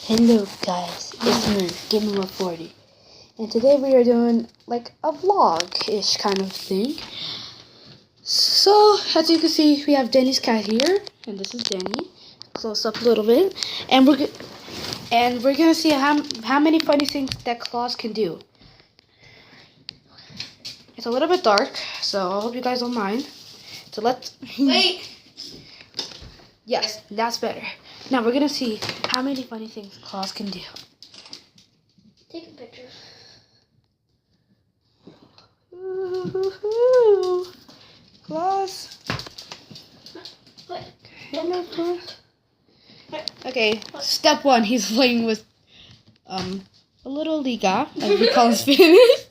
Hello guys, it's me, Gamer40, and today we are doing like a vlog-ish kind of thing. So, as you can see, we have Danny's cat here, and this is Danny. Close up a little bit, and we're gonna see how many funny things that Klaus can do. It's a little bit dark, so I hope you guys don't mind. So let's wait. Yes, that's better. Now we're gonna see how many funny things Klaus can do. Take a picture. Ooh, Klaus. What? Hello, Klaus. Okay, step one, he's playing with a little Liga, as we call his Spanish.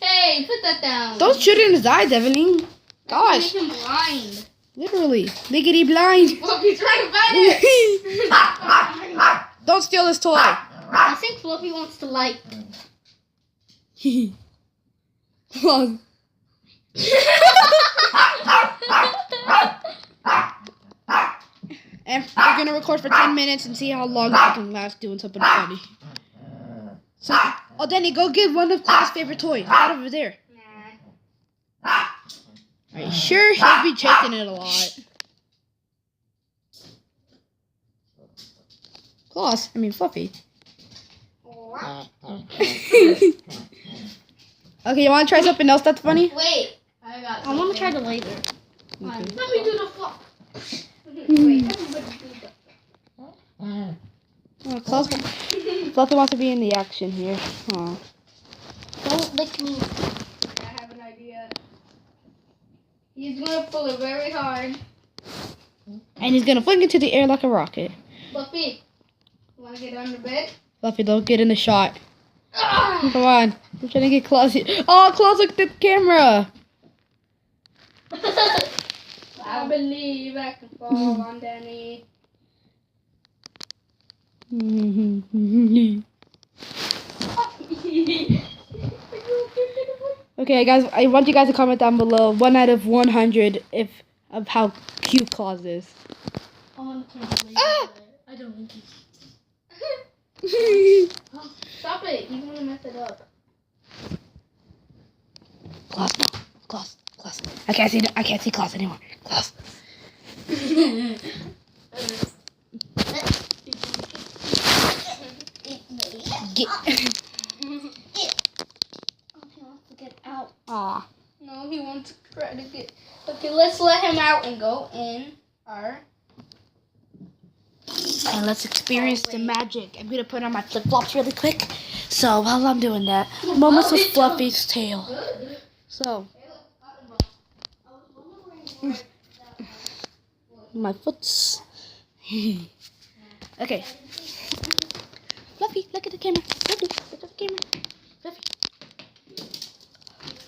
Hey, put that down. Don't shoot in his eyes, Evelyn. Gosh. Make him blind. Literally. Liggity blind. Fluffy's trying to bite it. Don't steal his toy. I think Fluffy wants to like. Klaus. And we're going to record for 10 minutes and see how long I can last doing something funny. So, oh, Danny, go get one of Klaus' favorite toys. Right over there. Are you sure? He'll be chasing it a lot. Klaus, I mean Fluffy. Okay, you want to try something else that's funny? Wait, I want to try the laser. Okay. Let me do the flop. Wait, everybody do Oh, Klaus, Fluffy wants to be in the action here. Aw. Don't lick me. I have an idea. He's gonna pull it very hard. And he's gonna fling into the air like a rocket. Fluffy, you wanna get under bed? Fluffy, don't get in the shot. Come on. I'm trying to get Klaus here. Oh, Klaus, look at the camera. I believe I can fall on Danny. Okay, guys, I want you guys to comment down below 1 out of 100 of how cute Klaus is. I don't like it. Stop it! You're gonna mess it up. Klaus, no. Klaus. I can't see Klaus anymore. Klaus. Get. Oh, he wants to get out. Aw. No, he wants to try to get. Okay, let's let him out and go in our. And let's experience the magic. I'm gonna put on my flip-flops really quick. So while I'm doing that, moments with Fluffy's tail. So my foot's. Okay. Fluffy, look at the camera. Fluffy, look at the camera. Fluffy.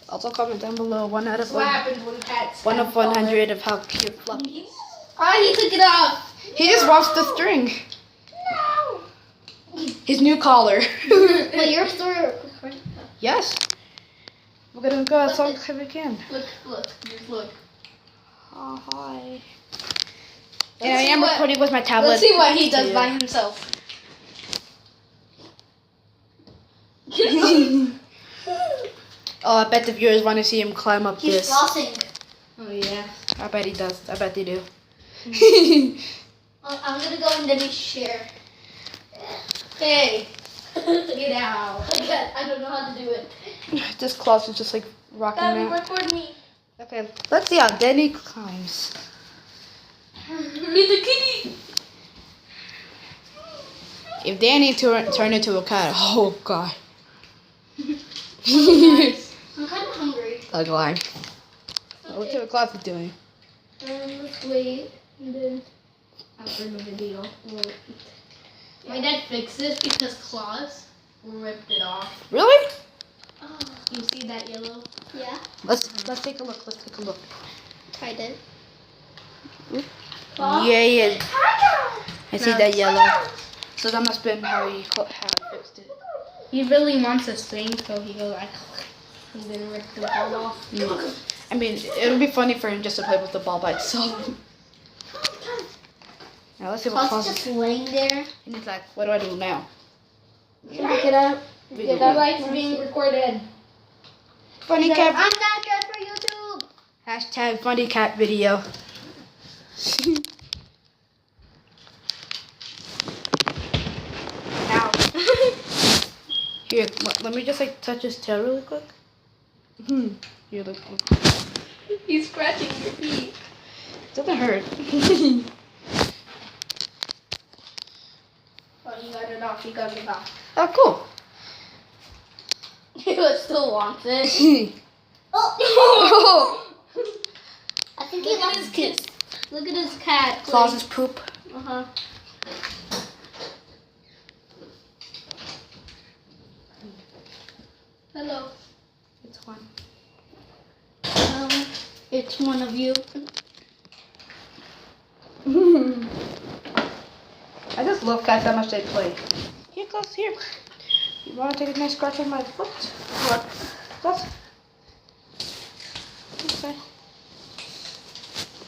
Also comment down below 1 out of What happens when cats? 1 of 100 of how cute Fluffy is. Oh, he took it off. He just wants the string. No. His new collar. Wait, you're still recording? Yes. We're gonna go as long as we can. Look, just look. Oh, hi. And I am recording with my tablet. Let's see what he does by himself. Oh, I bet the viewers want to see him climb up He's this. flossing. Oh yeah. I bet he does. I bet they do. I'm gonna go in Denny's chair. Hey, get out. I don't know how to do it. This Klaus is just like rocking Daddy, out. record me. Okay, let's see how Danny climbs. He's a kitty. If Danny turned into a cat, oh god. Nice. I'm kind of hungry. I'll climb. Let's see what Klaus is doing. Let's wait, and then after the video, my dad fixed this because Klaus ripped it off. Really? Oh, you see that yellow? Yeah. Let's take a look. Let's take a look. I did. Yeah. I see that yellow. So that must have been how he fixed it. He really wants to sing, so he goes like, and then rip the ball off. No. I mean, it'll be funny for him just to play with the ball by itself. Now let's see what Klaus Klaus just is. laying there. And he's like, what do I do now? Pick it up. Video. That light's being recorded. Funny He's cat. like, I'm not good for YouTube. Hashtag funny cat video. Ow. Here, let me just like touch his tail really quick. Here, look. He's scratching your feet. Doesn't hurt. Oh, you got it off. You got it off. Oh, cool. He still wants it. Oh! I think he loves his kids. Look at his cat. Klaus's poop. Uh-huh. Hello. It's one. It's one of you. I just love cats how much they play. Here, Klaus, here. You want to take a nice scratch on my foot? What? Klaus? Okay.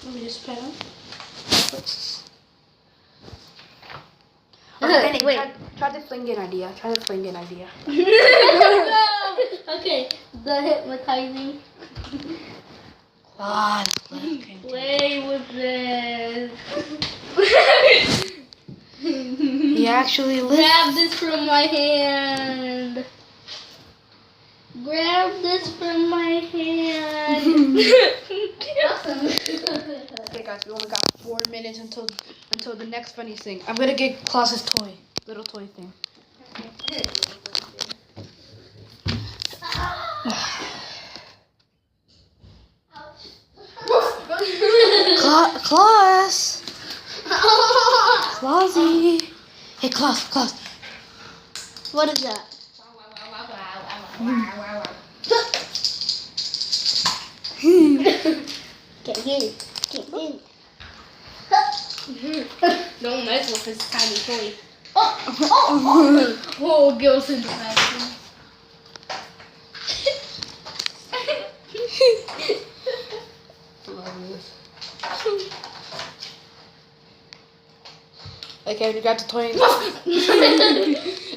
Let me just pet him. Okay, Wait. Try the flinging idea. Try the flinging idea. Okay, the hypnotizing. Klaus. Play with this. He actually lives. Grab this from my hand. Grab this from my hand. Okay, guys, we only got 4 minutes until the next funny thing. I'm gonna get Klaus's toy, little toy thing. Klaus, Klausy. Hey, Klaus. What is that? Get in. Don't mess with his tiny toy. Oh, goes into action. Okay, we got the toy.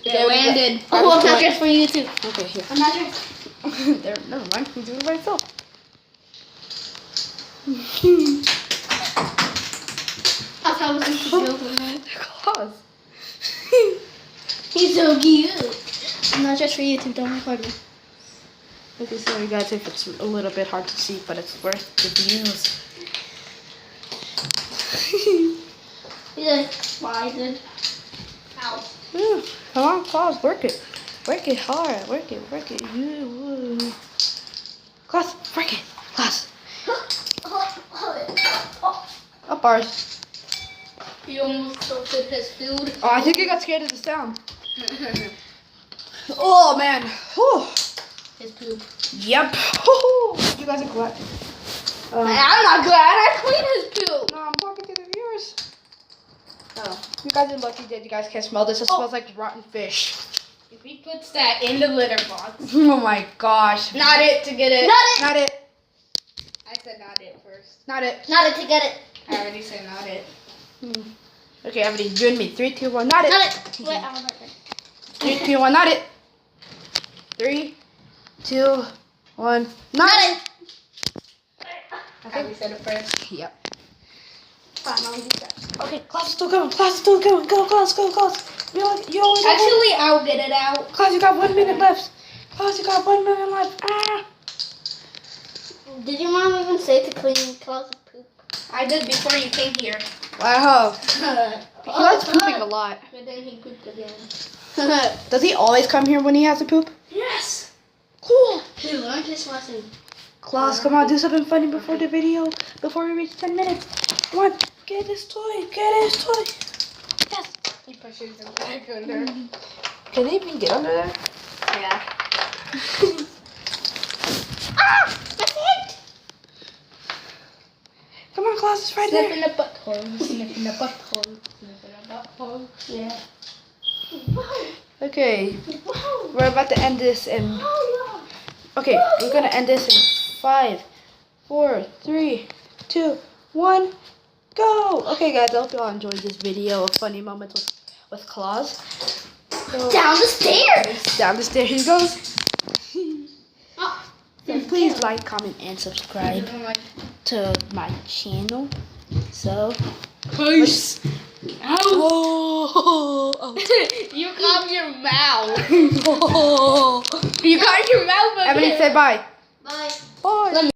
It landed. Oh, I'm not dressed for you too. Okay, here. I'm not dressed. There, never mind. He's doing it by himself. That's how I was going to joke with him. Klaus. He's so cute. I'm not dressed for you too. Don't record me. Okay, sorry guys if it's a little bit hard to see, but it's worth the views. He's like, why did? Ow. Come on, Klaus, work it. Work it hard. Work it. Klaus, work it. Klaus. Up bars. He almost tilted his food. Oh, I think he got scared of the sound. Oh man. Whew. His poop. Yep. Whew. You guys are glad. I'm not glad. I cleaned his poop. No, I'm talking to the viewers. Oh, you guys are lucky that you guys can't smell this. It smells like rotten fish. If he puts that in the litter box. Oh my gosh. Not it to get it. Not it. I said not it first. Not it. Not it to get it. I already said not it. Okay, everybody, join me. 3, 2, 1, not it. Not it. Wait, I was not there. 3, 2, 1, not it. 3, 2, 1, not it. I think we said it first. Yep. Fine, I'll do that. Okay, Klaus is still going. Go, Klaus. You only Actually, I'll get it out. Klaus, you got 1 minute left. Klaus, you got 1 minute left. Ah. Did your mom even say to clean Klaus's poop? I did before you came here. Wow. He likes pooping a lot. But then he pooped again. Does he always come here when he has to poop? Yes. Cool. He learned his lesson. Klaus, come on, do something funny before the video, before we reach 10 minutes. Come on, get his toy. Yes. He pushes him back under. Can they even get under there? Yeah. Ah! My feet! Come on, Klaus, it's right Snip there. in the butthole. Snip in the butthole. Snip in the butthole. Yeah. Okay, Wow. we're about to end this in... Wow. Okay, we're gonna end this in 5, 4, 3, 2, 1, go! Okay, guys, I hope y'all enjoyed this video of funny moments with Klaus. So, Down the stairs. down the stairs he goes. Oh, So please like, comment, and subscribe to my channel. So, peace. oh, You got your mouth. oh. You got your mouth. Ebony, say bye. Bye. Bye.